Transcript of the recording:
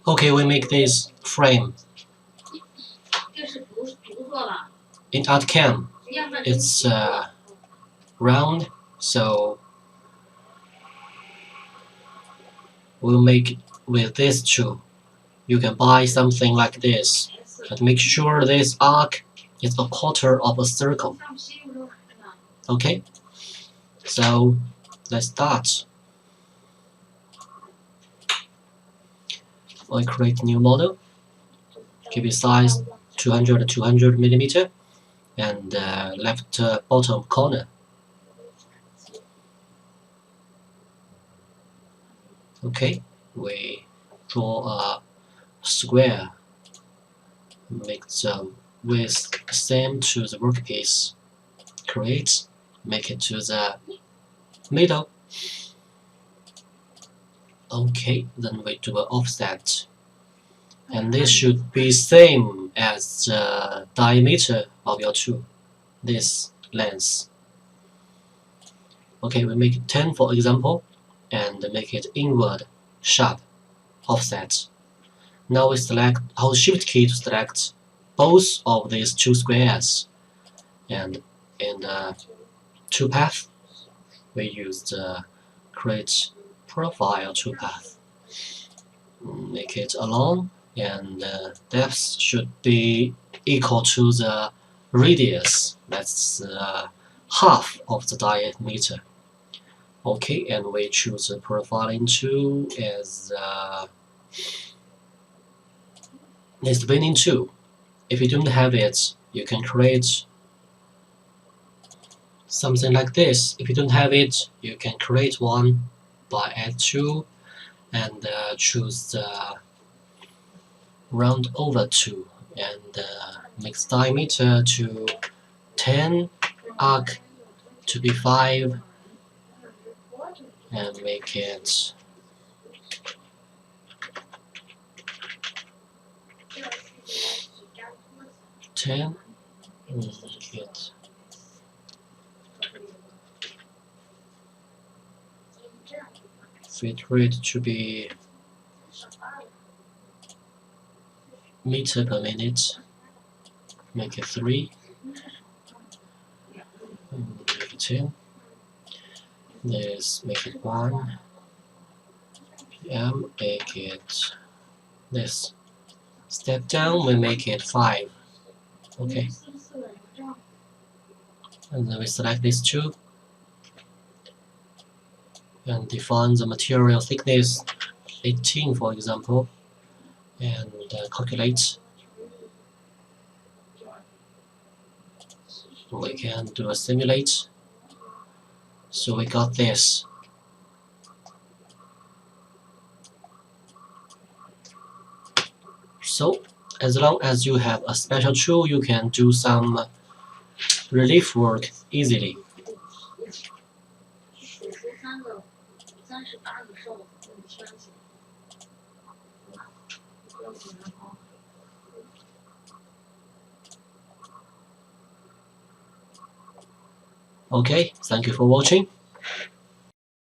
Okay, we make this frame. In ArtCAM, it's round, so we'll make it with this tool. You can buy something like this, but make sure this arc is a quarter of a circle. Okay, so let's start. I create new model, keep it size 200 millimeter, and left bottom corner. Okay, we draw a square, make the width same to the workpiece, create, make it to the middle. Okay, then we do an offset, and this should be same as the diameter of your tool, this length. Okay, we make it 10 for example, and make it inward sharp offset. Now we hold Shift key to select both of these two squares, and in the toolpath we use the create profile toolpath. Make it along, and depth should be equal to the radius. That's half of the diameter. Okay, and we choose the profiling tool as this winning tool. If you don't have it, you can create something like this. If you don't have it, you can create one by add tool and choose the round over tool and make diameter to 10, arc to be 5, and make it 10, make it fit rate to be meter per minute, make it 3, and make it 10. Let's make it 1 PM, make it this. Step down, we make it 5. Okay. And then we select these two and define the material thickness 18 for example, and calculate. We can do a simulate. So we got this. So as long as you have a special tool, you can do some relief work easily. Okay, thank you for watching.